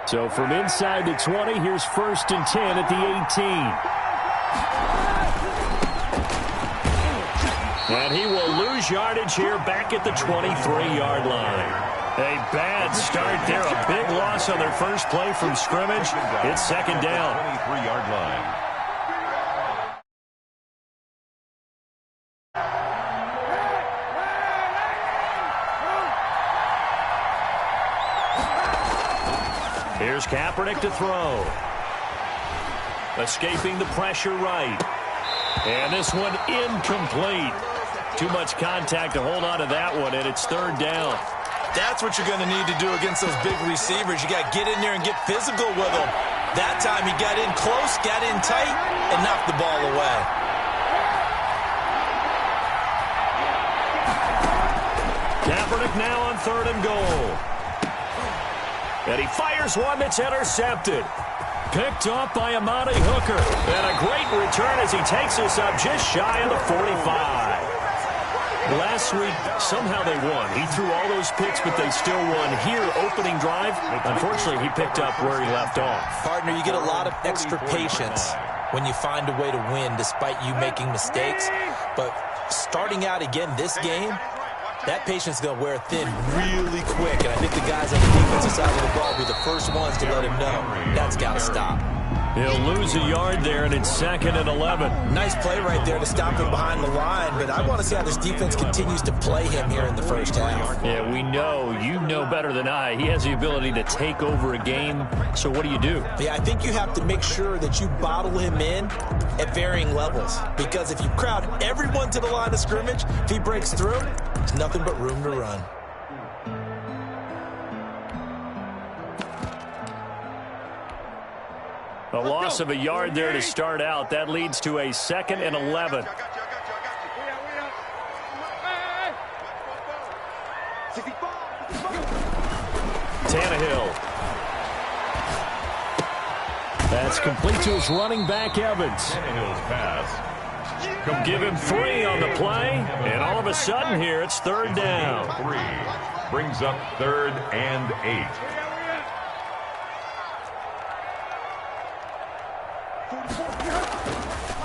So from inside the 20, here's 1st and 10 at the 18. And he will lose yardage here back at the 23-yard line. A bad start there. A big loss on their first play from scrimmage. It's 2nd down. 23-yard line. Here's Kaepernick to throw. Escaping the pressure right. And this one incomplete. Too much contact to hold on to that one, and it's 3rd down. That's what you're going to need to do against those big receivers. You got to get in there and get physical with them. That time he got in close, got in tight, and knocked the ball away. Kaepernick now on 3rd and goal. And he fires one that's intercepted. Picked off by Amani Hooker. And a great return as he takes us up just shy of the 45. Last week, somehow they won. He threw all those picks, but they still won. Here, opening drive, unfortunately, he picked up where he left off. Partner, you get a lot of extra patience when you find a way to win despite you making mistakes. But starting out again this game, that patience is going to wear thin really quick. And I think the guys on the defensive side of the ball will be the first ones to let him know that's got to stop. He'll lose a yard there, and it's 2nd and 11. Nice play right there to stop him behind the line, but I want to see how this defense continues to play him here in the first half. Yeah, we know. You know better than I. He has the ability to take over a game, so what do you do? Yeah, I think you have to make sure that you bottle him in at varying levels, because if you crowd everyone to the line of scrimmage, if he breaks through, there's nothing but room to run. A loss of a yard there to start out. That leads to a 2nd and 11. Tannehill. That's complete to his running back, Evans. Tannehill's pass. Give him 3 on the play, and all of a sudden here it's 3rd down. 3 brings up 3rd and 8.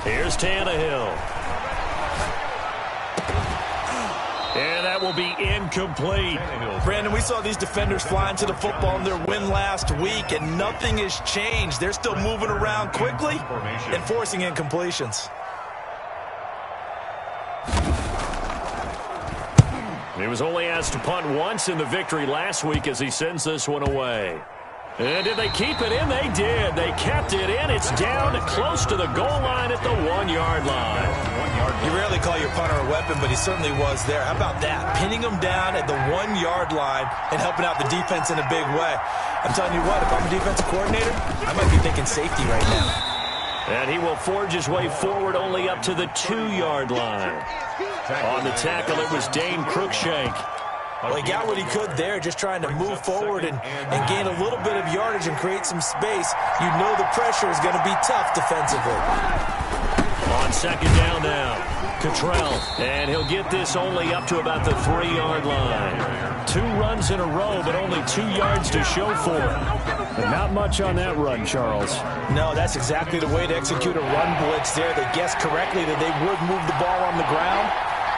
Here's Tannehill. And that will be incomplete. Brandon, we saw these defenders flying to the football in their win last week, and nothing has changed. They're still moving around quickly and forcing incompletions. He was only asked to punt once in the victory last week as he sends this one away. And did they keep it in? They did. They kept it in. It's down close to the goal line at the 1-yard line. You rarely call your punter a weapon, but he certainly was there. How about that? Pinning him down at the 1-yard line and helping out the defense in a big way. I'm telling you what, if I'm a defensive coordinator, I might be thinking safety right now. And he will forge his way forward only up to the 2-yard line. On the tackle, it was Dane Cruikshank. Well, he got what he could there, just trying to move forward and gain a little bit of yardage and create some space. You know the pressure is going to be tough defensively. On 2nd down now, Cottrell. And he'll get this only up to about the 3-yard line. 2 runs in a row, but only 2 yards to show for it. But not much on that run, Charles. No, that's exactly the way to execute a run blitz there. They guessed correctly that they would move the ball on the ground,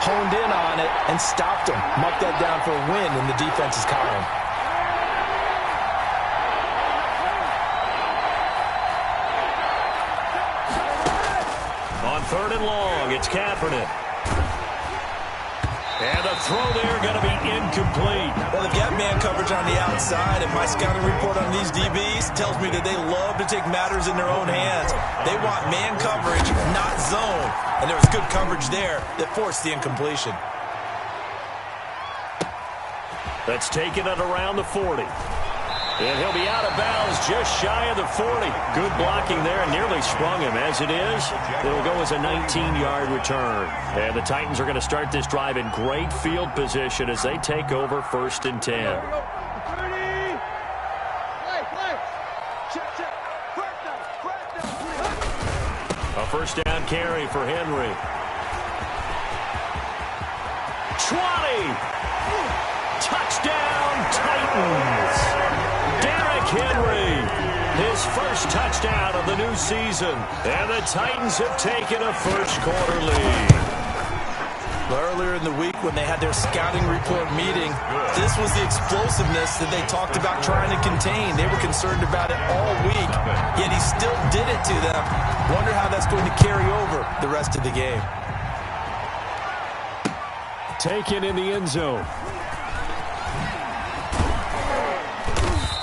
honed in on it, and stopped them. Marked that down for a win in the defense's column. On 3rd and long, it's Kaepernick. And the throw there going to be incomplete. Well, they've got man coverage on the outside, and my scouting report on these DBs tells me that they love to take matters in their own hands. They want man coverage, not zone. And there was good coverage there that forced the incompletion. That's taken it around the 40. And he'll be out of bounds just shy of the 40. Good blocking there and nearly sprung him. As it is, it'll go as a 19-yard return. And the Titans are going to start this drive in great field position as they take over 1st and 10. A 1st down carry for Henry. 20! Touchdown, Titans! Derrick Derrick Henry. His first touchdown of the new season. And the Titans have taken a first-quarter lead. Earlier in the week when they had their scouting report meeting, this was the explosiveness that they talked about trying to contain. They were concerned about it all week, yet he still did it to them. Wonder how that's going to carry over the rest of the game. Taken in the end zone.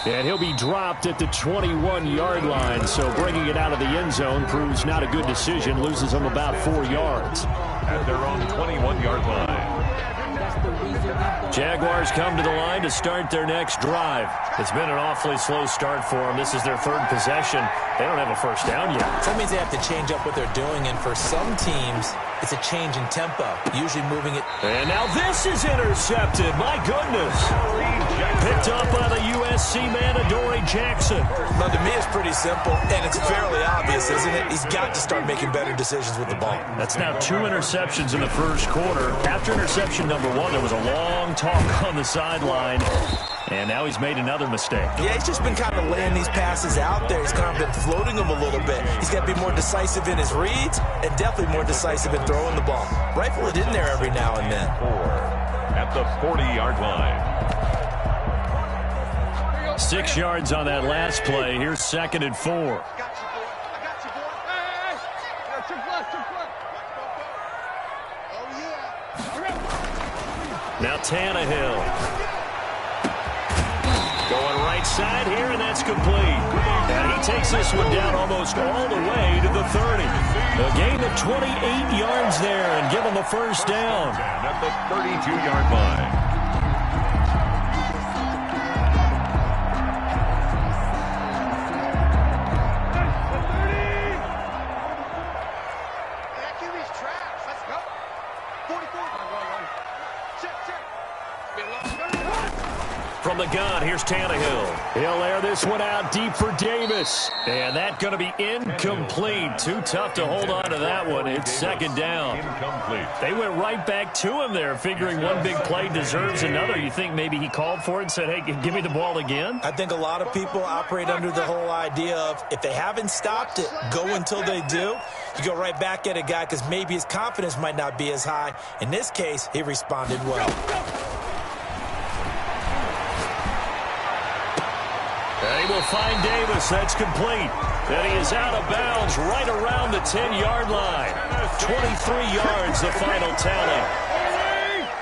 And he'll be dropped at the 21-yard line, so bringing it out of the end zone proves not a good decision. Loses him about 4 yards. At their own 21-yard line. Jaguars come to the line to start their next drive. It's been an awfully slow start for them. This is their third possession. They don't have a first down yet. That means they have to change up what they're doing, and for some teams, it's a change in tempo, usually moving it. And now this is intercepted. My goodness. Picked up by the USC man, Adoree Jackson. Now, to me, it's pretty simple, and it's fairly obvious, isn't it? He's got to start making better decisions with the ball. That's now 2 interceptions in the first quarter. After interception number 1, there was a long talk on the sideline. And now he's made another mistake. Yeah, he's just been kind of laying these passes out there. He's kind of been floating them a little bit. He's got to be more decisive in his reads and definitely more decisive in throwing the ball. Rifle it in there every now and then. At the 40-yard line. 6 yards on that last play. Here's 2nd and 4. Now Tannehill. Going right side here, and that's complete. And he takes this one down almost all the way to the 30. A gain of 28 yards there and give him a first down. At the 32-yard line. From the gun, here's Tannehill. He'll air this one out deep for Davis. And that's going to be incomplete. Too tough to hold on to that one. It's 2nd down. Incomplete. They went right back to him there, figuring one big play deserves another. You think maybe he called for it and said, hey, give me the ball again? I think a lot of people operate under the whole idea of if they haven't stopped it, go until they do. You go right back at a guy because maybe his confidence might not be as high. In this case, he responded well. And he will find Davis. That's complete. And he is out of bounds right around the 10-yard line. 23 yards, the final tally.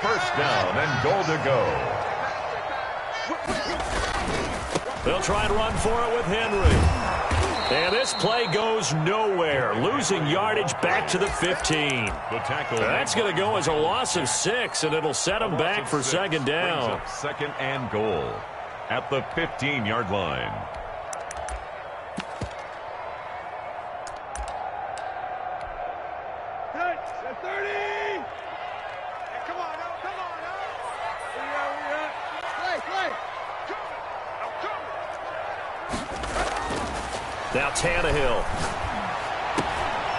First down and goal to go. They'll try and run for it with Henry. And this play goes nowhere. Losing yardage back to the 15. The tackle. That's going to go as a loss of 6, and it'll set them back for 2nd down. 2nd and goal. At the 15-yard line. At 30! Hey, come on, come on, Play! Now Tannehill.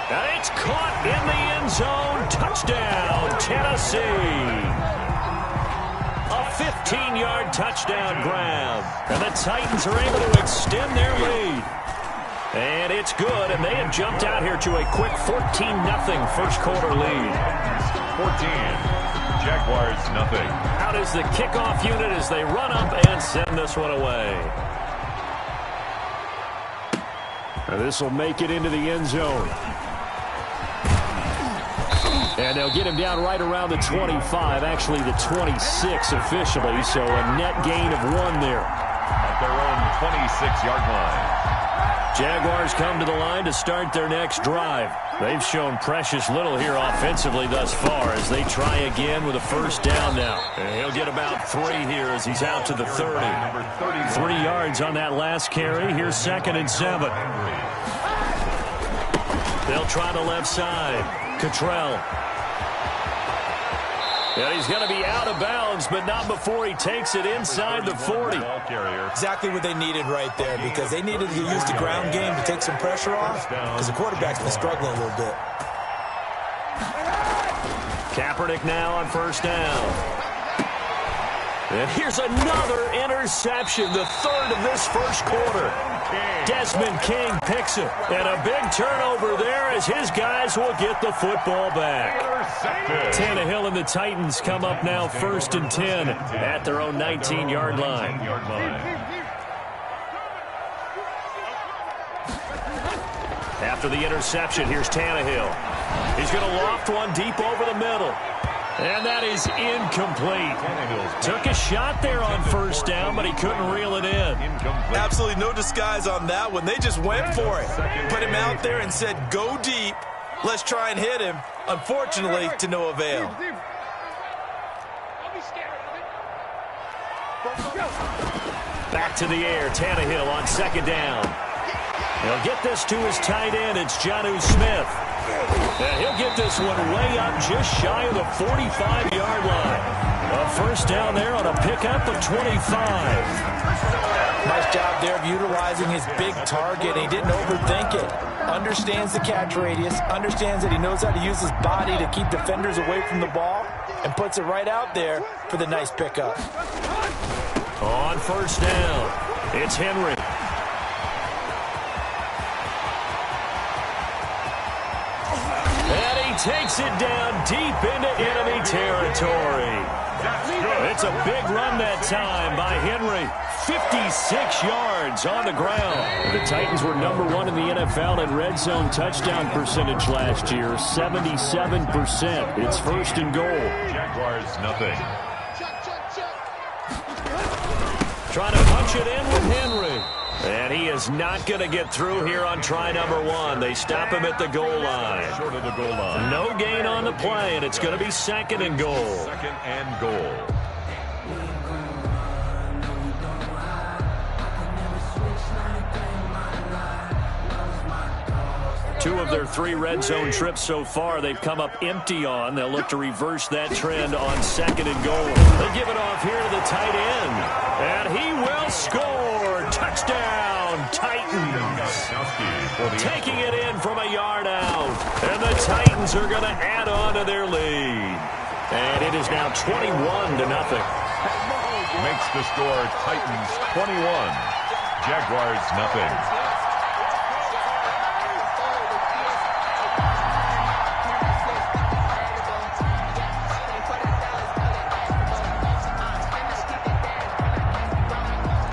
And it's caught in the end zone. Touchdown, Tennessee. A 15-yard touchdown grab. And the Titans are able to extend their lead. And it's good, and they have jumped out here to a quick 14-0 first-quarter lead. 14. Jaguars nothing. Out is the kickoff unit as they run up and send this one away. And this will make it into the end zone. And they'll get him down right around the 25, actually the 26 officially, so a net gain of 1 there. At their own 26-yard line. Jaguars come to the line to start their next drive. They've shown precious little here offensively thus far as they try again with a first down now. And he'll get about 3 here as he's out to the 30. 3 yards on that last carry. Here's 2nd and 7. They'll try the left side. Cottrell. And he's going to be out of bounds, but not before he takes it inside the 40. Exactly what they needed right there, because they needed to use the ground game to take some pressure off, because the quarterback's been struggling a little bit. Kaepernick now on first down. And here's another interception, the third of this first quarter. Desmond King picks it. And a big turnover there as his guys will get the football back. Tannehill and the Titans come up now 1st and 10 at their own 19-yard line. After the interception, here's Tannehill. He's going to loft one deep over the middle. And that is incomplete. Took a shot there on 1st down, but he couldn't reel it in. Absolutely no disguise on that one. They just went for it. Put him out there and said, go deep. Let's try and hit him. Unfortunately, to no avail. Back to the air. Tannehill on 2nd down. He'll get this to his tight end. It's Jonnu Smith. And he'll get this one way up just shy of the 45-yard line. A 1st down there on a pickup of 25. Nice job there of utilizing his big target. He didn't overthink it. Understands the catch radius. Understands that he knows how to use his body to keep defenders away from the ball. And puts it right out there for the nice pickup. On 1st down, it's Henry. Takes it down deep into enemy territory. It's a big run that time by Henry. 56 yards on the ground. The Titans were #1 in the NFL in red zone touchdown percentage last year, 77%. It's 1st and goal. Jaguars nothing. Trying to punch it in with Henry. And he is not going to get through here on try #1. They stop him at the goal line. Short of the goal line. No gain on the play, and it's going to be 2nd and goal. 2nd and goal. Two of their 3 red zone trips so far, they've come up empty on. They'll look to reverse that trend on 2nd and goal. They give it off here to the tight end. And he will score. Touchdown, Titans. Taking it in from a yard out. And the Titans are going to add on to their lead. And it is now 21-0. Makes the score Titans 21. Jaguars nothing.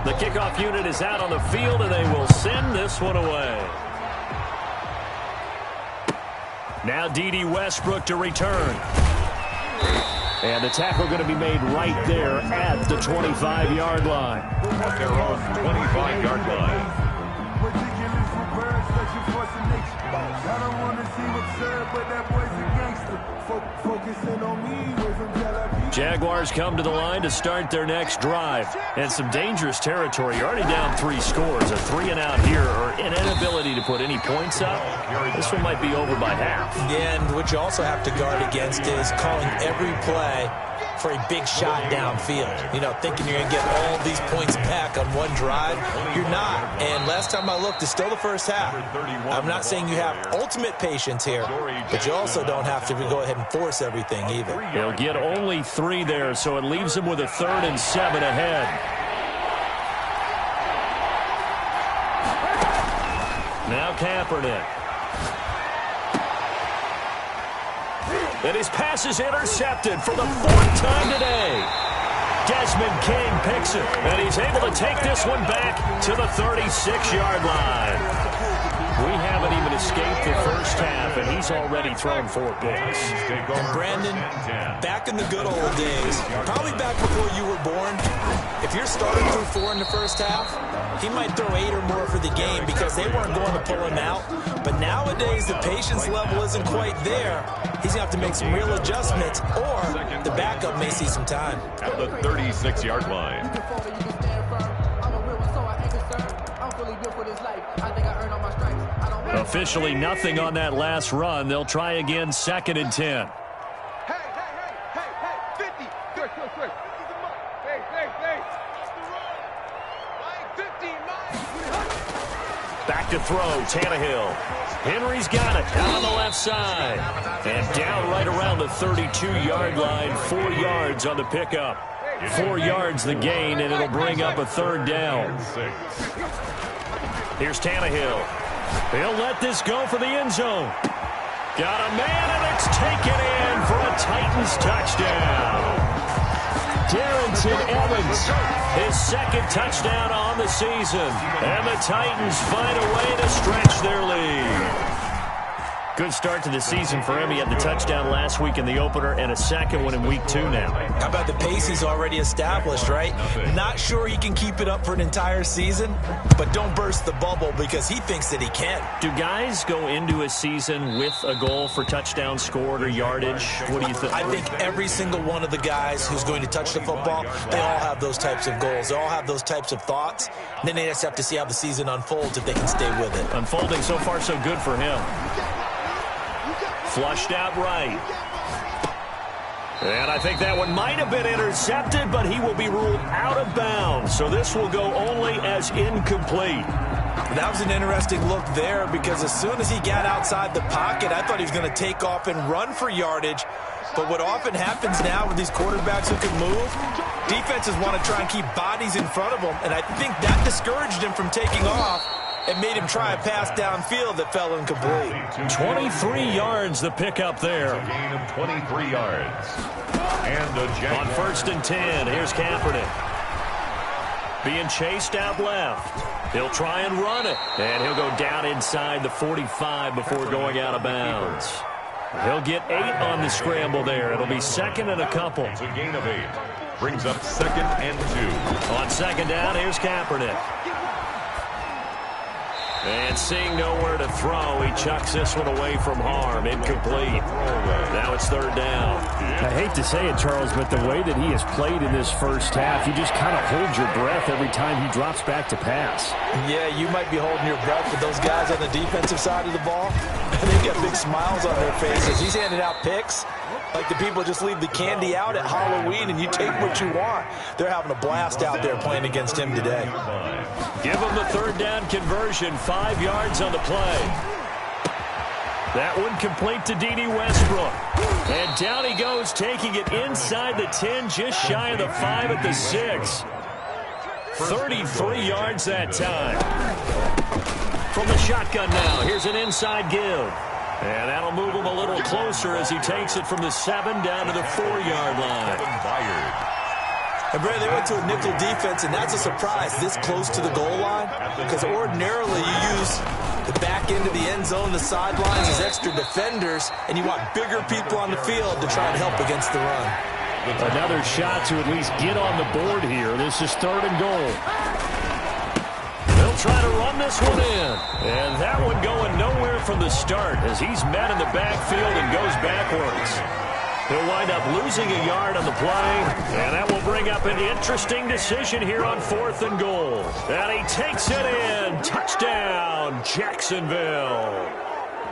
The kickoff unit is out on the field, and they will send this one away. Now D.D. Westbrook to return. And the tackle going to be made right there at the 25-yard line. At their own 25-yard line. Jaguars come to the line to start their next drive. And some dangerous territory. You're already down 3 scores. A 3-and-out here, or an inability to put any points up. This one might be over by half. Yeah, and what you also have to guard against is calling every play for a big shot downfield. You know, thinking you're going to get all these points back on one drive. You're not. And last time I looked, it's still the first half. I'm not saying you have ultimate patience here, but you also don't have to go ahead and force everything either. He'll get only 3 there, so it leaves him with a 3rd and 7 ahead. Now Kaepernick. And his pass is intercepted for the 4th time today. Desmond King picks it, and he's able to take this one back to the 36-yard line. We haven't even escaped the first half, and he's already thrown 4 picks. And Brandon, back in the good old days, probably back before you were born, if you're starting through 4 in the first half, he might throw 8 or more for the game because they weren't going to pull him out. But nowadays, the patience level isn't quite there. He's going to have to make some real adjustments, or the backup may see some time. At the 36-yard line. Officially nothing on that last run. They'll try again 2nd and 10. Hey, 50. Quick. Hey. 50, Back to throw, Tannehill. Henry's got it down on the left side. And down right around the 32-yard line, 4 yards on the pickup. 4 yards the gain, and it'll bring up a 3rd down. Here's Tannehill. He'll let this go for the end zone. Got a man, and it's taken in for a Titans touchdown. Darrington Evans, his 2nd touchdown on the season. And the Titans find a way to stretch their lead. Good start to the season for him. He had the touchdown last week in the opener and a 2nd one in week 2 now. How about the pace he's already established, right? Not sure he can keep it up for an entire season, but don't burst the bubble because he thinks that he can. Do guys go into a season with a goal for touchdown scored or yardage? What do you think? I think every single one of the guys who's going to touch the football, they all have those types of goals. They all have those types of thoughts. And then they just have to see how the season unfolds if they can stay with it. Unfolding so far so good for him. Flushed out right. And I think that one might have been intercepted, but he will be ruled out of bounds. So this will go only as incomplete. That was an interesting look there because as soon as he got outside the pocket, I thought he was going to take off and run for yardage. But what often happens now with these quarterbacks who can move, defenses want to try and keep bodies in front of them. And I think that discouraged him from taking off and made him try a pass downfield that fell incomplete. 23 yards the pickup there. A gain of 23 yards. And a on 1st and 10, here's Kaepernick. Being chased out left. He'll try and run it. And he'll go down inside the 45 before going out of bounds. He'll get 8 on the scramble there. It'll be 2nd and a couple. It's a gain of 8. Brings up 2nd and 2. On 2nd down, here's Kaepernick. And seeing nowhere to throw, he chucks this one away from harm. Incomplete. Now it's 3rd down. I hate to say it, Charles, but the way that he has played in this first half, you just kind of hold your breath every time he drops back to pass. Yeah, you might be holding your breath, but those guys on the defensive side of the ball, they've got big smiles on their faces. He's handing out picks like the people just leave the candy out at Halloween and you take what you want. They're having a blast out there playing against him today. Give him the 3rd down conversion, 5 yards on the play. That one complete to D.D. Westbrook. And down he goes, taking it inside the 10, just shy of the 5 at the 6. 33 yards that time. From the shotgun now, here's an inside give. And that'll move him a little closer as he takes it from the 7 down to the 4-yard line. And Brad, they went to a nickel defense, and that's a surprise this close to the goal line, because ordinarily you use the back end of the end zone, the sidelines as extra defenders, and you want bigger people on the field to try and help against the run. Another shot to at least get on the board here. This is 3rd and goal. They'll try to run this one in. And that one going nowhere from the start as he's met in the backfield and goes backwards. He'll wind up losing a yard on the play, and that will bring up an interesting decision here on 4th and goal. And he takes it in. Touchdown, Jacksonville.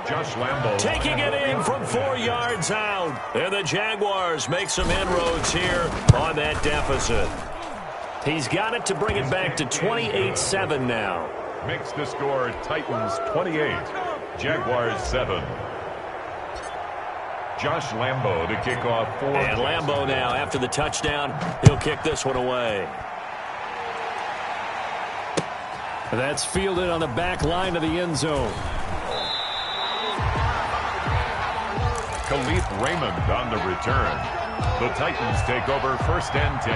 Josh Lambo taking it in from 4 yards out. And the Jaguars make some inroads here on that deficit. He's got it to bring it back to 28-7 now. Makes the score Titans 28, Jaguars 7. Josh Lambo to kick off 4. And Lambo now, after the touchdown, he'll kick this one away. That's fielded on the back line of the end zone. Khalif Raymond on the return. The Titans take over 1st and 10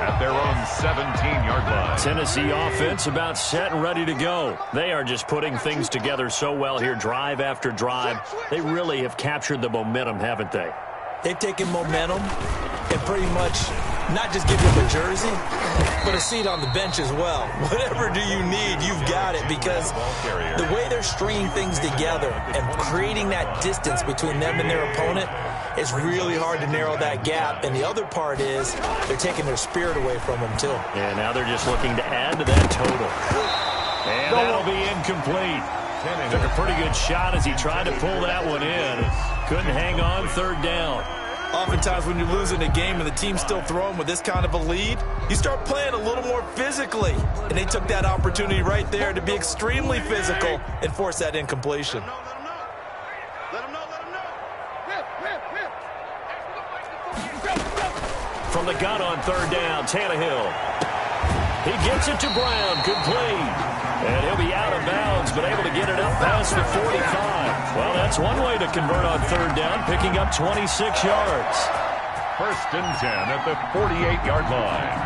at their own 17-yard line. Tennessee offense about set and ready to go. They are just putting things together so well here, drive after drive. They really have captured the momentum, haven't they? They've taken momentum and pretty much not just give you a jersey, but a seat on the bench as well. Whatever do you need, you've got it, because the way they're stringing things together and creating that distance between them and their opponent, it's really hard to narrow that gap. And the other part is they're taking their spirit away from them, too. And now they're just looking to add to that total. And that'll be incomplete. Took a pretty good shot as he tried to pull that one in. Couldn't hang on, 3rd down. Oftentimes when you're losing a game and the team's still throwing with this kind of a lead, you start playing a little more physically. And they took that opportunity right there to be extremely physical and force that incompletion. from the gun on third down, Tannehill. He gets it to Brown, complete. And he'll be out of bounds, but able to get it up past the 45. Well, that's one way to convert on third down, picking up 26 yards. 1st and 10 at the 48-yard line.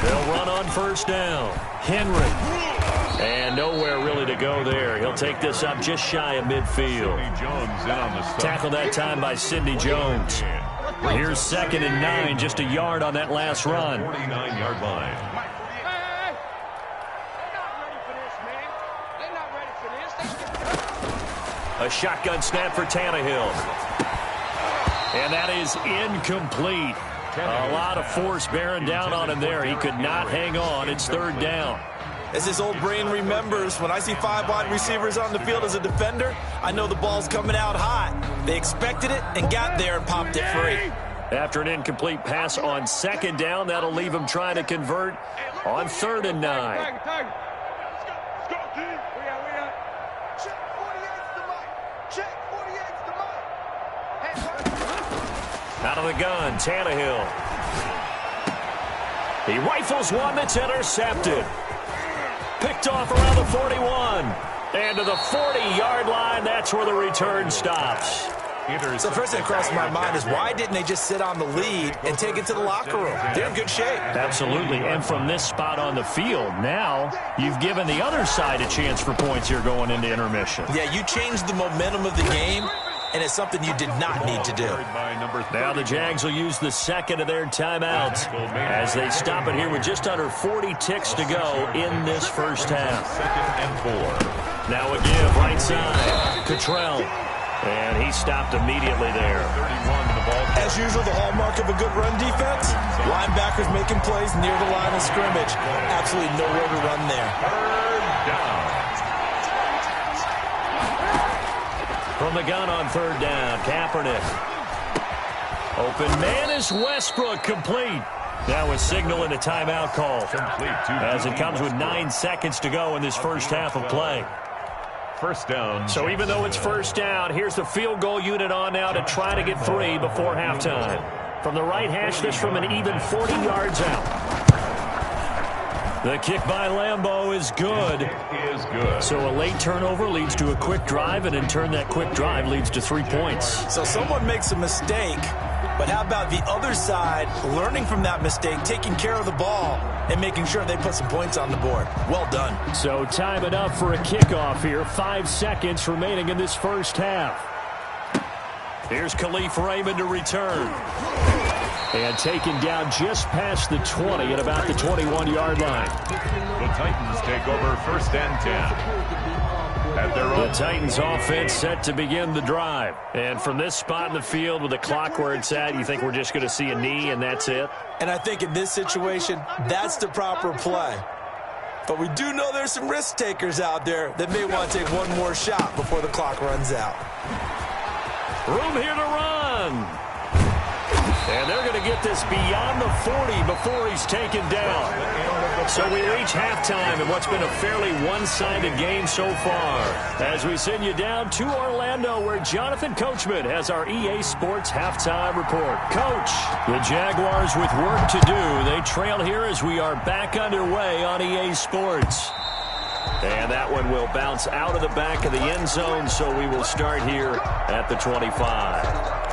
They'll run on first down. Henry. And nowhere really to go there. He'll take this up just shy of midfield. Jones in on the stop. Tackled that time by Sidney Jones. Here's 2nd and 9, just a yard on that last run. 49-yard line. A shotgun snap for Tannehill. And that is incomplete. A lot of force bearing down on him there. He could not hang on. It's third down. As his old brain remembers, when I see 5 wide receivers on the field as a defender, I know the ball's coming out hot. They expected it and got there and popped it free. After an incomplete pass on 2nd down, that'll leave him trying to convert on 3rd and 9. Out of the gun, Tannehill. He rifles one that's intercepted. Picked off around the 41. And to the 40-yard line, that's where the return stops. So first thing that crossed my mind is why didn't they just sit on the lead and take it to the locker room? They're in good shape. Absolutely, and from this spot on the field, now you've given the other side a chance for points here going into intermission. Yeah, you changed the momentum of the game, and it's something you did not need to do. Now the Jags will use the 2nd of their timeouts as they stop it here with just under 40 ticks to go in this first half. 2nd and 4. Now a give right side. Cottrell. And he stopped immediately there. 31 the ball. As usual, the hallmark of a good run defense, linebackers making plays near the line of scrimmage. Absolutely nowhere to run there. 3rd down. From the gun on 3rd down, Kaepernick. Open man is Westbrook, complete. Now a signal and a timeout call as it comes with 9 seconds to go in this first half of play. 1st down. So even though it's 1st down, here's the field goal unit on now to try to get 3 before halftime. From the right hash, this from an even 40 yards out. The kick by Lambeau is good. It is good. So a late turnover leads to a quick drive, and in turn that quick drive leads to 3 points. So someone makes a mistake, but how about the other side learning from that mistake, taking care of the ball, and making sure they put some points on the board? Well done. So time it up for a kickoff here. 5 seconds remaining in this first half. Here's Khalif Raymond to return. And taken down just past the 20 at about the 21-yard line. The Titans take over 1st and 10. At their own. The Titans offense set to begin the drive. And from this spot in the field with the clock where it's at, you think we're just going to see a knee and that's it? And I think in this situation, that's the proper play. But we do know there's some risk takers out there that may want to take one more shot before the clock runs out. Room here to run. And they're going to get this beyond the 40 before he's taken down. So we reach halftime in what's been a fairly one-sided game so far. As we send you down to Orlando, where Jonathan Coachman has our EA Sports halftime report. Coach, the Jaguars with work to do. They trail here as we are back underway on EA Sports. And that one will bounce out of the back of the end zone, so we will start here at the 25.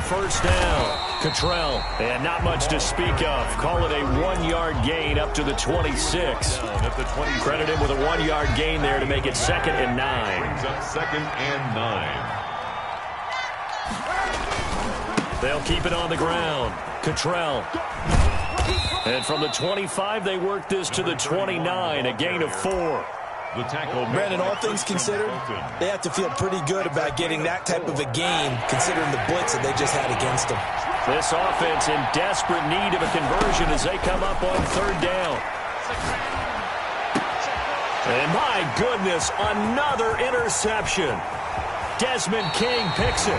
First down, Cottrell, and not much to speak of. Call it a 1-yard gain up to the 26. Credit him with a 1-yard gain there to make it 2nd and 9. Brings up 2nd and 9. They'll keep it on the ground. Cottrell. And from the 25, they work this to the 29, a gain of 4. The tackle. Brandon, all things considered, they have to feel pretty good about getting that type of a game, considering the blitz that they just had against them. This offense in desperate need of a conversion as they come up on 3rd down. And my goodness, another interception. Desmond King picks it.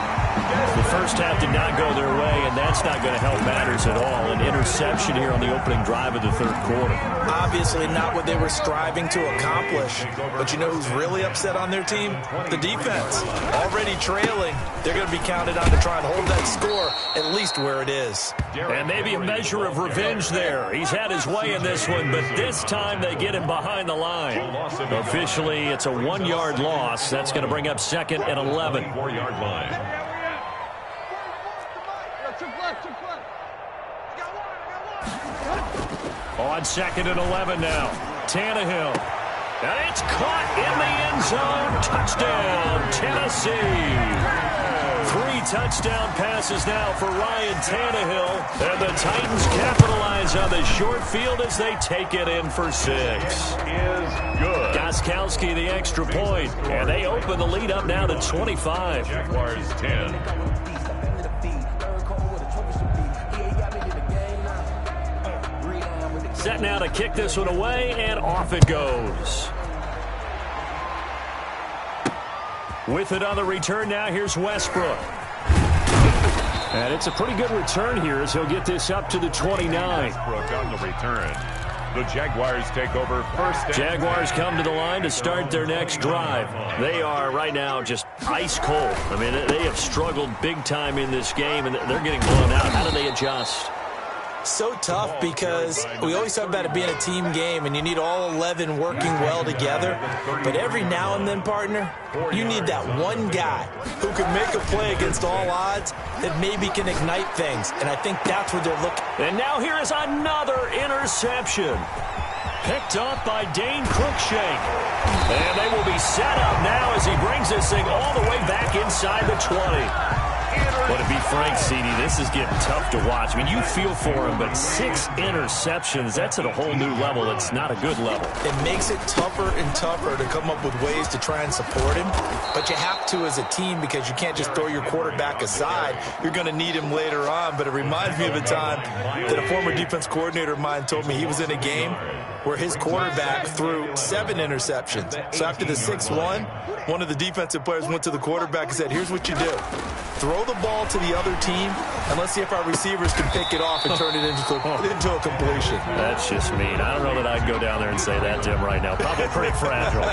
The first half did not go their way, and that's not going to help matters at all. An interception here on the opening drive of the third quarter. Obviously not what they were striving to accomplish. But you know who's really upset on their team? The defense. Already trailing. They're going to be counted on to try and hold that score at least where it is. And maybe a measure of revenge there. He's had his way in this one, but this time they get him behind the line. Officially, it's a 1-yard loss. That's going to bring up 2nd and 11. 4-yard line. On 2nd and 11 now. Tannehill. And it's caught in the end zone. Touchdown, Tennessee. 3 touchdown passes now for Ryan Tannehill. And the Titans capitalize on the short field as they take it in for 6. Is good. Gostkowski the extra point. And they open the lead up now to 25. Jaguars 10. Set now to kick this one away, and off it goes. With it on the return now, here's Westbrook. And it's a pretty good return here as he'll get this up to the 29. Westbrook on the return. The Jaguars take over first. Jaguars come to the line to start their next drive. They are right now just ice cold. I mean, they have struggled big time in this game, and they're getting blown out. How do they adjust? So tough because we always talk about it being a team game and you need all 11 working well together. But every now and then, partner, you need that one guy who can make a play against all odds that maybe can ignite things. And I think that's what they're looking. And now here is another interception. Picked up by Dane Cruikshank. And they will be set up now as he brings this thing all the way back inside the 20. But to be frank, CD, this is getting tough to watch. I mean, you feel for him, but 6 interceptions, that's at a whole new level. It's not a good level. It makes it tougher and tougher to come up with ways to try and support him. But you have to as a team because you can't just throw your quarterback aside. You're going to need him later on. But it reminds me of a time that a former defense coordinator of mine told me he was in a game where his quarterback threw 7 interceptions. So after the 6th one of the defensive players went to the quarterback and said, here's what you do. Throw the ball to the other team, and let's see if our receivers can pick it off and turn it into a completion. That's just mean. I don't know that I'd go down there and say that to him right now. Probably pretty fragile.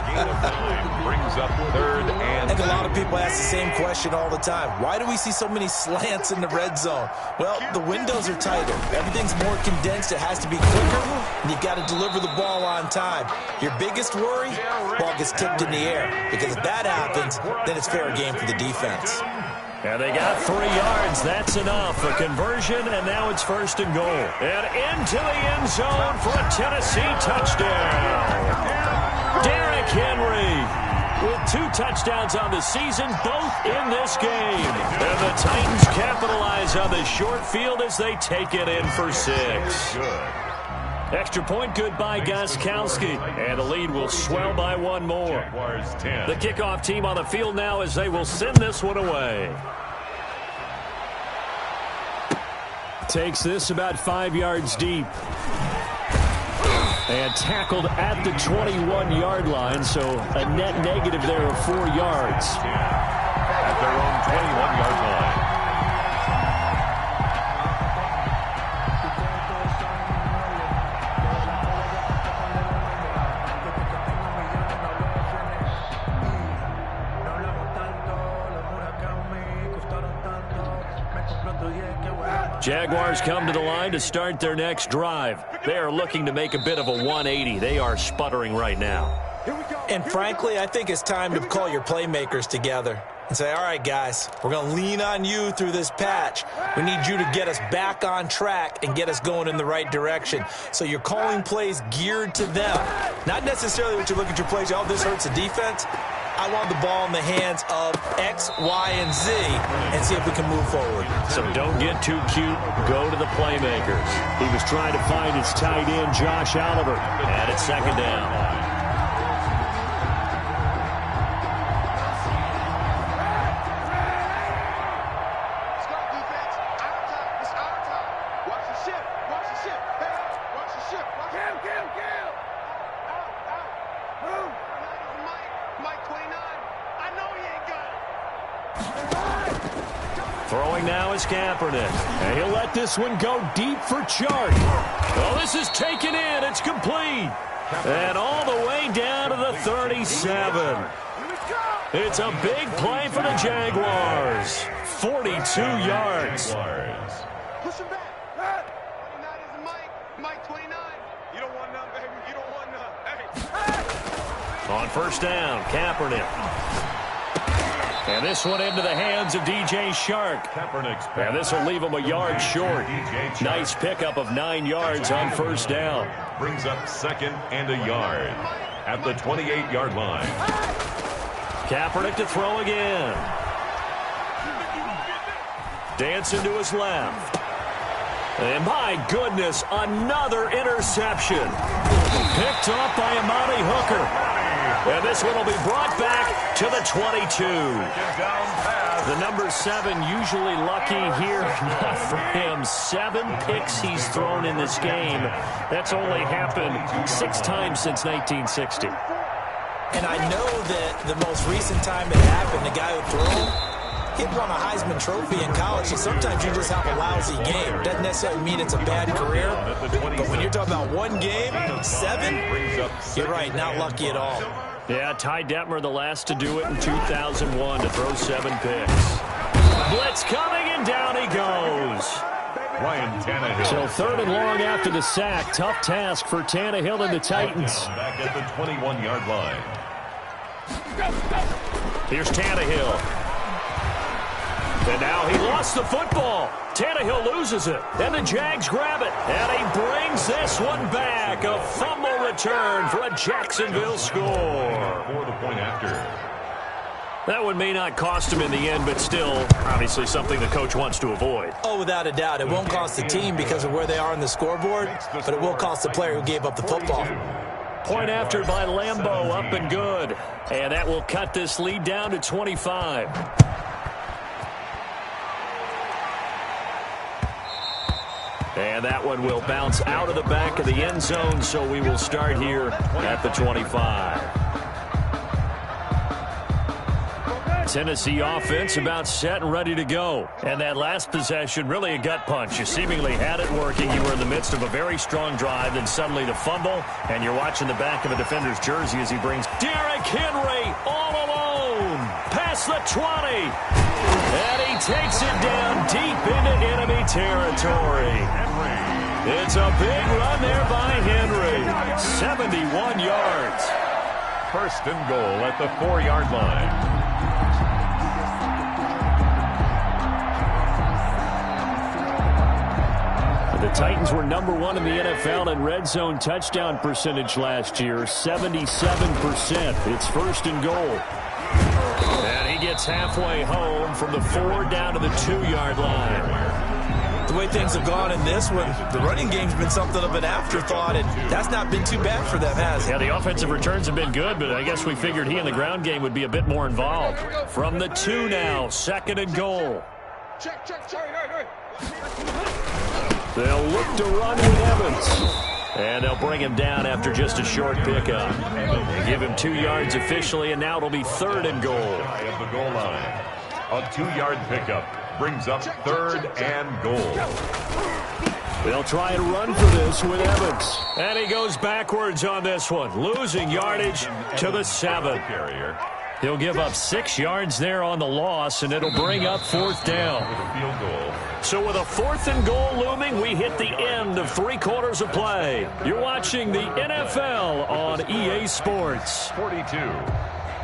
Brings up 3rd and I think a lot of people ask the same question all the time. Why do we see so many slants in the red zone? Well, the windows are tighter. Everything's more condensed. It has to be quicker, and you've got to deliver the ball on time. Your biggest worry? Ball gets tipped in the air, because if that happens, then it's fair game for the defense. And they got 3 yards. That's enough. A conversion, and now it's 1st and goal. And into the end zone for a Tennessee touchdown. Derrick Henry with 2 touchdowns on the season, both in this game. And the Titans capitalize on the short field as they take it in for 6. Extra point good by Gostkowski. And the lead will swell by 1 more. The kickoff team on the field now as they will send this one away. Takes this about 5 yards deep. And tackled at the 21-yard line, so a net negative there of 4 yards. At their own 21-yard line. Jaguars come to the line to start their next drive. They are looking to make a bit of a 180. They are sputtering right now. And frankly, I think it's time to call your playmakers together and say, all right, guys, we're going to lean on you through this patch. We need you to get us back on track and get us going in the right direction. So you're calling plays geared to them. Not necessarily what you look at your plays, oh, this hurts the defense. I want the ball in the hands of X, Y, and Z and see if we can move forward. So don't get too cute. Go to the playmakers. He was trying to find his tight end, Josh Oliver. And it's 2nd down. Move! Throwing now is Kaepernick. And he'll let this one go deep for Chark. Oh, this is taken in. It's complete. And all the way down to the 37. It's a big play for the Jaguars. 42 yards. Push him back. 29 is Mike 29. You don't want none, baby. You don't want none. Hey. On first down, Kaepernick. And this one into the hands of DJ Chark. And this will leave him a yard short. Nice pickup of 9 yards on first down. Brings up second and a yard at the 28-yard line. Kaepernick to throw again. Dancing to his left. And my goodness, another interception. Picked off by Amani Hooker. And this one will be brought back to the 22. The number 7 usually lucky here. Not for him. 7 picks he's thrown in this game. That's only happened 6 times since 1960. And I know that the most recent time it happened, the guy who threw him, he won a Heisman Trophy in college, so sometimes you just have a lousy game. Doesn't necessarily mean it's a bad career, but when you're talking about one game, 7, you're right, not lucky at all. Yeah, Ty Detmer, the last to do it in 2001, to throw 7 picks. Blitz coming, and down he goes. Ryan Tannehill. So 3rd and long after the sack. Tough task for Tannehill and the Titans. Back at the 21-yard line. Here's Tannehill. And now he lost the football. Tannehill loses it. And the Jags grab it. And he brings this one back. A fumble return for a Jacksonville score. For the point after. That one may not cost him in the end, but still, obviously something the coach wants to avoid. Oh, without a doubt. It won't cost the team because of where they are on the scoreboard, but it will cost the player who gave up the football. Point after by Lambeau, up and good. And that will cut this lead down to 25. And that one will bounce out of the back of the end zone, so we will start here at the 25. Tennessee offense about set and ready to go. And that last possession, really a gut punch. You seemingly had it working. You were in the midst of a very strong drive, then suddenly the fumble, and you're watching the back of a defender's jersey as he brings Derrick Henry all alone past the 20. And he takes it down deep into enemy territory. It's a big run there by Henry. 71 yards. First and goal at the 4-yard line. The Titans were number 1 in the NFL in red zone touchdown percentage last year, 77%. It's first and goal. And he gets halfway home from the 4 down to the 2-yard line. The way things have gone in this one, the running game's been something of an afterthought, and that's not been too bad for them, has it? Yeah, the offensive returns have been good, but I guess we figured he in the ground game would be a bit more involved. From the 2 now, 2nd and goal. Check. Hurry. They'll look to run with Evans. And they'll bring him down after just a short pickup. They give him 2 yards officially, and now it'll be 3rd and goal. Of the goal line. A 2-yard pickup brings up 3rd and goal. They'll try and run for this with Evans. And he goes backwards on this one, losing yardage to the 7. Carrier. He'll give up 6 yards there on the loss, and it'll bring up 4th down. Field goal. So with a 4th and goal looming, we hit the end of 3 quarters of play. You're watching the NFL on EA Sports. 42.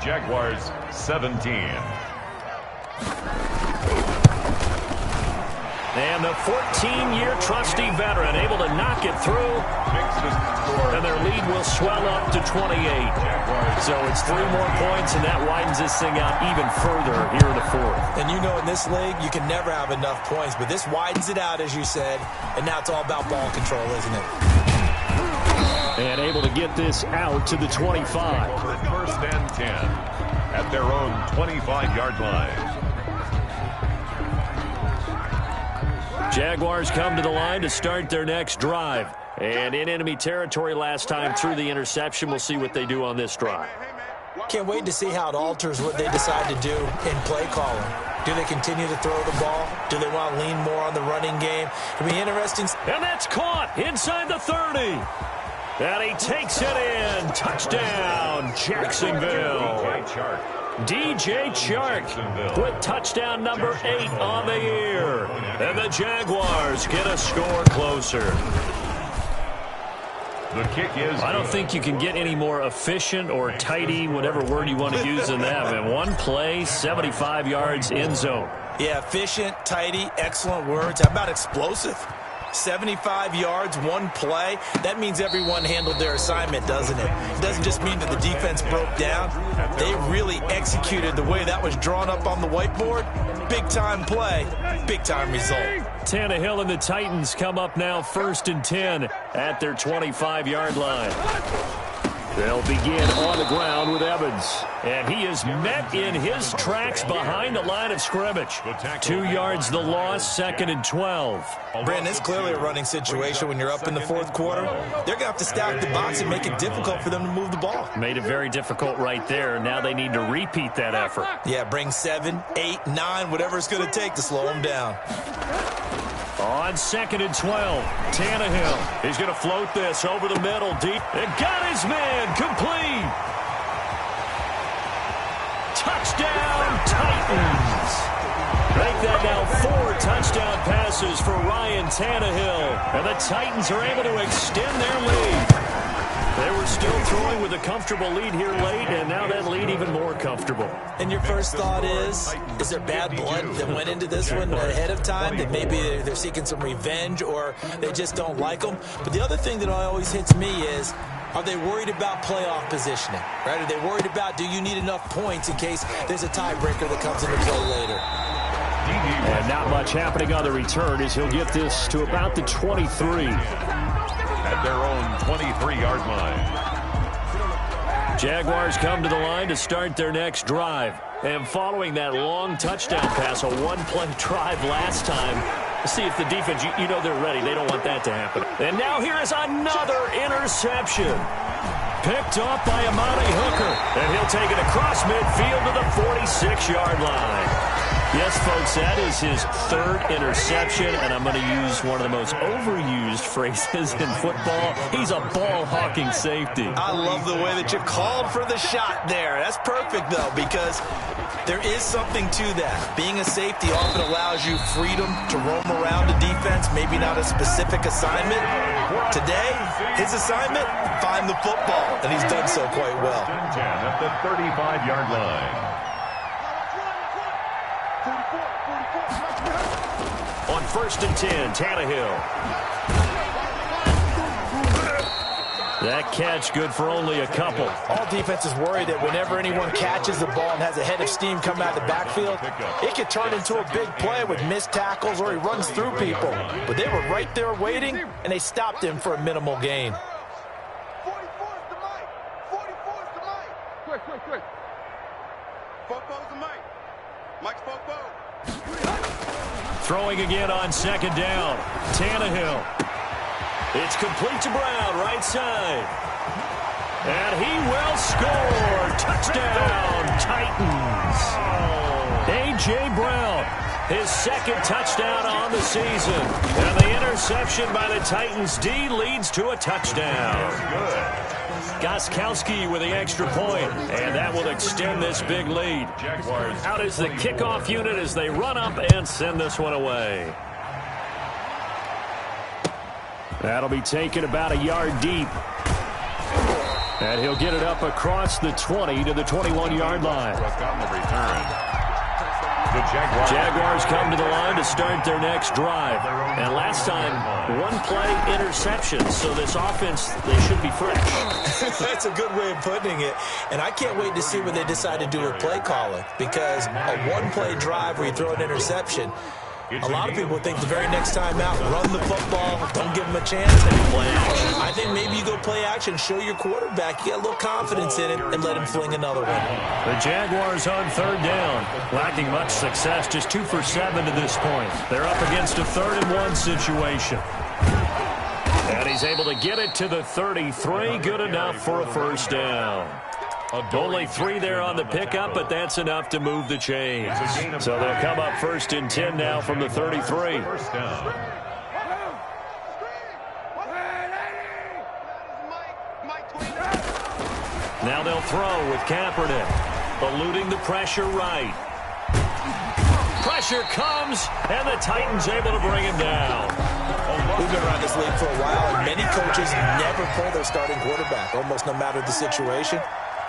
Jaguars 17. And the 14-year trusty veteran able to knock it through. And their lead will swell up to 28. So it's 3 more points, and that widens this thing out even further here in the 4th. And you know in this league, you can never have enough points, but this widens it out, as you said, and now it's all about ball control, isn't it? And able to get this out to the 25. First and 10 at their own 25-yard line. Jaguars come to the line to start their next drive. And in enemy territory last time through the interception. We'll see what they do on this drive. Can't wait to see how it alters what they decide to do in play calling. Do they continue to throw the ball? Do they want to lean more on the running game? It'll be interesting. And that's caught inside the 30. And he takes it in. Touchdown, Jacksonville. DJ Chark with touchdown number 8 on the year. And the Jaguars get a score closer. The kick is... I don't think you can get any more efficient or tidy, whatever word you want to use in that. In one play, 75 yards in zone. Yeah, efficient, tidy, excellent words. How about explosive? 75 yards, one play. That means everyone handled their assignment, doesn't it? It doesn't just mean that the defense broke down. They really executed the way that was drawn up on the whiteboard. Big-time play, big-time result. Tannehill and the Titans come up now 1st and 10 at their 25-yard line. They'll begin on the ground with Evans. And he is met in his tracks behind the line of scrimmage. 2 yards the loss, 2nd and 12. Brandon, it's clearly a running situation when you're up in the 4th quarter. They're going to have to stack the box and make it difficult for them to move the ball. Made it very difficult right there. Now they need to repeat that effort. Yeah, bring 7, 8, 9, whatever it's going to take to slow them down. On 2nd and 12, Tannehill. He's going to float this over the middle deep. And got his man complete. Touchdown, Titans. Make that now 4 touchdown passes for Ryan Tannehill. And the Titans are able to extend their lead. They were still throwing with a comfortable lead here late, and now that lead even more comfortable. And your first thought is there bad blood that went into this one ahead of time, that maybe they're seeking some revenge or they just don't like them? But the other thing that always hits me is, are they worried about playoff positioning? Right? Are they worried about, do you need enough points in case there's a tiebreaker that comes into play later? And not much happening on the return as he'll get this to about the 23. At their own 23-yard line. Jaguars come to the line to start their next drive. And following that long touchdown pass, a one-play drive last time, see if the defense, you know they're ready. They don't want that to happen. And now here is another interception. Picked off by Amani Hooker. And he'll take it across midfield to the 46-yard line. Yes, folks, that is his 3rd interception, and I'm going to use one of the most overused phrases in football. He's a ball-hawking safety. I love the way that you called for the shot there. That's perfect, though, because there is something to that. Being a safety often allows you freedom to roam around the defense, maybe not a specific assignment. Today, his assignment, find the football, and he's done so quite well. 10 at the 35-yard line. On 1st and 10, Tannehill. That catch good for only a couple. All defenses worry that whenever anyone catches the ball and has a head of steam come out of the backfield, it could turn into a big play with missed tackles or he runs through people. But they were right there waiting, and they stopped him for a minimal gain. 44's the mic. 44's the mic. Quick. Fofo's the mic. Mike's Fofo. Throwing again on 2nd down. Tannehill. It's complete to Brown, right side. And he will score. Touchdown, Titans. A.J. Brown, his 2nd touchdown on the season. And the interception by the Titans D leads to a touchdown. Good. Gostkowski with the extra point, and that will extend this big lead. Out is the kickoff unit as they run up and send this one away. That'll be taken about a yard deep. And he'll get it up across the 20 to the 21-yard line. On the return. The Jaguars come to the line to start their next drive. And last time, one-play interception, so this offense, they should be fresh. That's a good way of putting it. And I can't wait to see what they decide to do with play calling, because a one-play drive where you throw an interception, a lot of people think the very next time out, run the football, don't give them a chance, and play action. I think maybe you go play action, show your quarterback, you get a little confidence in it, and let him fling another one. The Jaguars on 3rd down, lacking much success, just 2 for 7 to this point. They're up against a 3rd and 1 situation. And he's able to get it to the 33, good enough for a 1st down. Only 3 there on the pickup, but that's enough to move the chains. So they'll come up 1st and 10 now from the 33. First down. Now they'll throw with Kaepernick, eluding the pressure right. Pressure comes, and the Titans able to bring him down. We've been around this league for a while, and many coaches never pull their starting quarterback, almost no matter the situation.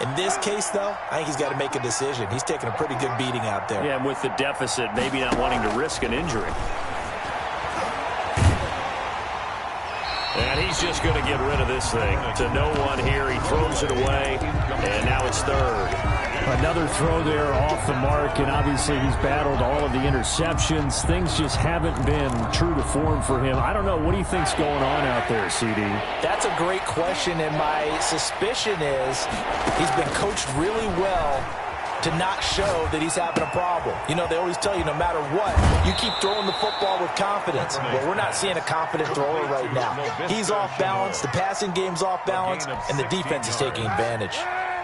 In this case, though, I think he's got to make a decision. He's taking a pretty good beating out there. Yeah, and with the deficit, maybe not wanting to risk an injury. And he's just going to get rid of this thing. To no one here, he throws it away, and now it's 3rd. Another throw there off the mark, and obviously he's battled all of the interceptions. Things just haven't been true to form for him. I don't know. What do you think's going on out there, CD? That's a great question, and my suspicion is he's been coached really well to not show that he's having a problem. You know, they always tell you no matter what, you keep throwing the football with confidence. Well, we're not seeing a confident thrower right now. He's off balance, the passing game's off balance, and the defense is taking advantage.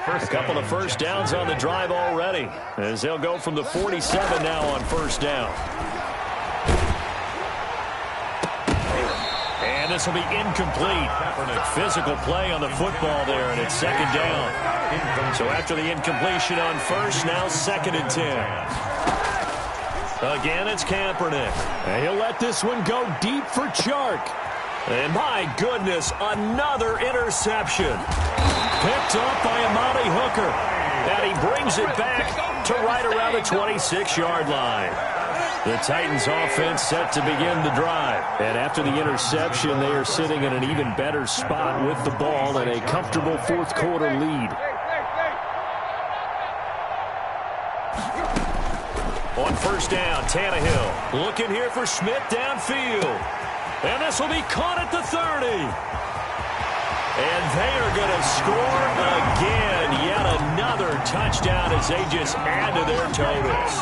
A couple of first downs on the drive already, as they'll go from the 47 now on 1st down. And this will be incomplete. Physical play on the football there, and it's 2nd down. So after the incompletion on 1st, now 2nd and 10. Again, it's Kaepernick. And he'll let this one go deep for Chark. And my goodness, another interception. Picked up by Amani Hooker. And he brings it back to right around the 26-yard line. The Titans offense set to begin the drive. And after the interception, they are sitting in an even better spot with the ball and a comfortable 4th quarter lead. On 1st down, Tannehill looking here for Smith downfield. And this will be caught at the 30. And they are going to score again. Yet another touchdown as they just add to their totals.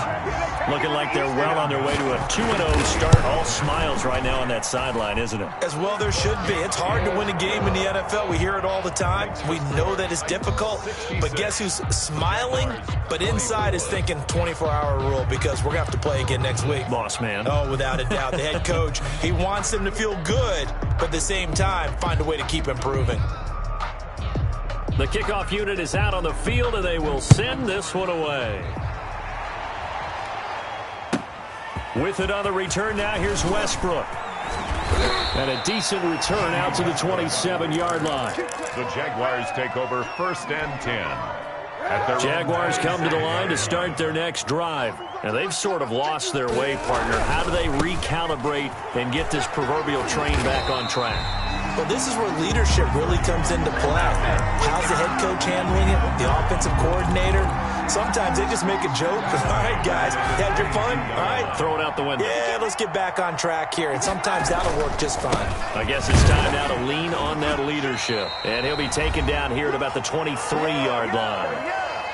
Looking like they're well on their way to a 2-0 start. All smiles right now on that sideline, isn't it? As well there should be. It's hard to win a game in the NFL. We hear it all the time. We know that it's difficult. But guess who's smiling? But inside is thinking 24-hour rule because we're going to have to play again next week. Boss man. Oh, without a doubt. The head coach, he wants them to feel good, but at the same time, find a way to keep improving. The kickoff unit is out on the field, and they will send this one away. With it on the return now, here's Westbrook. And a decent return out to the 27-yard line. The Jaguars take over 1st and 10. Jaguars come to the line to start their next drive. And they've sort of lost their way, partner. How do they recalibrate and get this proverbial train back on track? Well, this is where leadership really comes into play. How's the head coach handling it? The offensive coordinator? Sometimes they just make a joke. All right, guys, you had your fun? All right. Throw it out the window. Yeah, let's get back on track here. And sometimes that'll work just fine. I guess it's time now to lean on that leadership. And he'll be taken down here at about the 23-yard line.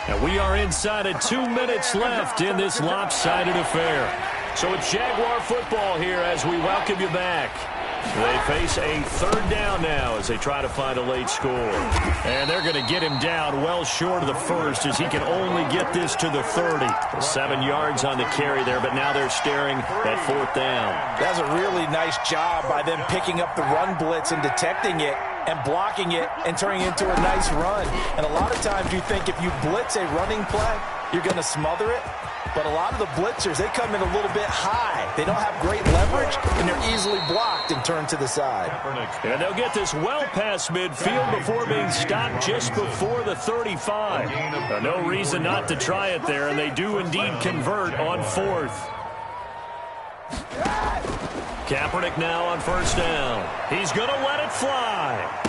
And we are inside of 2 minutes left in this lopsided affair. So it's Jaguar football here as we welcome you back. They face a 3rd down now as they try to find a late score. And they're going to get him down well short of the 1st as he can only get this to the 30. 7 yards on the carry there, but now they're staring at 4th down. That's a really nice job by them picking up the run blitz and detecting it and blocking it and turning it into a nice run. And a lot of times you think if you blitz a running play, you're going to smother it. But a lot of the blitzers, they come in a little bit high. They don't have great leverage, and they're easily blocked and turned to the side. And they'll get this well past midfield before being stopped just before the 35. No reason not to try it there, and they do indeed convert on 4th. Kaepernick now on 1st down. He's going to let it fly.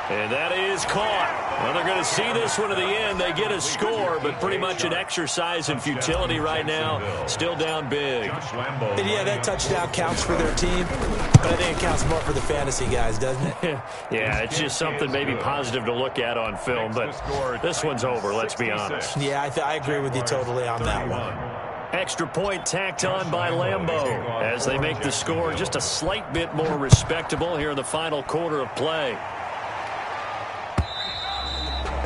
And that is caught. Well, they're going to see this one to the end. They get a score, but pretty much an exercise in futility right now. Still down big. And yeah, that touchdown counts for their team, but I think it counts more for the fantasy guys, doesn't it? Yeah, it's just something maybe positive to look at on film, but this one's over, let's be honest. Yeah, I agree with you totally on that one. Extra point tacked on by Lambeau as they make the score just a slight bit more respectable here in the final quarter of play.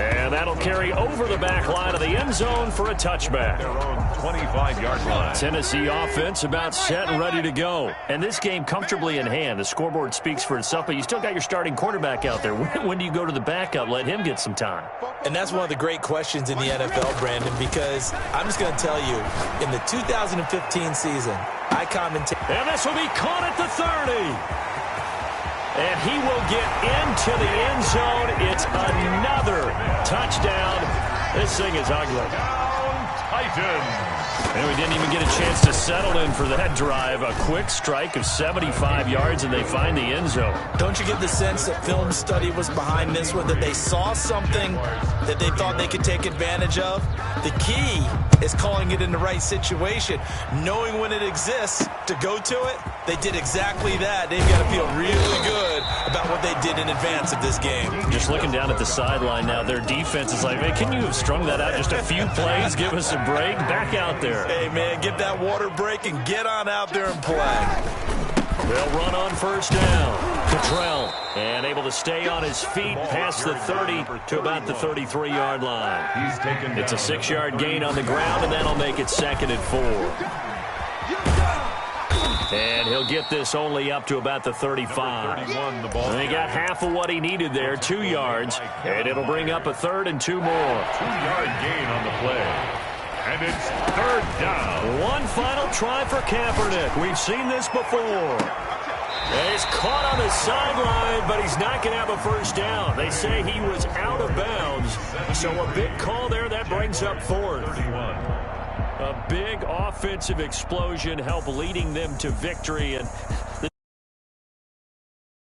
And that'll carry over the back line of the end zone for a touchback. Their own 25-yard line. Tennessee offense about set and ready to go. And this game comfortably in hand. The scoreboard speaks for itself, but you still got your starting quarterback out there. When do you go to the backup? Let him get some time. And that's one of the great questions in the NFL, Brandon, because I'm just going to tell you, in the 2015 season, I commentate. And this will be caught at the 30. And he will get into the end zone. It's another touchdown. This thing is ugly. Titans. And we didn't even get a chance to settle in for that drive. A quick strike of 75 yards, and they find the end zone. Don't you get the sense that film study was behind this one, that they saw something that they thought they could take advantage of? The key is calling it in the right situation, knowing when it exists to go to it. They did exactly that. They've got to feel really good about what they did in advance of this game. Just looking down at the sideline now, their defense is like, man, can you have strung that out just a few plays? Give us a break. Back out there. Hey, man, get that water break and get on out there and play. They'll run on first down. Cottrell, and able to stay on his feet past the 30 to about the 33-yard line. He's taken It's a 6-yard gain on the ground, and that'll make it 2nd and 4. And he'll get this only up to about the 35. And he got half of what he needed there, 2 yards. And it'll bring up a 3rd and 2 more. 2-yard gain on the play. And it's 3rd down. One final try for Kaepernick. We've seen this before. And he's caught on the sideline, but he's not going to have a first down. They say he was out of bounds. So a big call there. That brings up 4th. A big offensive explosion helped leading them to victory. And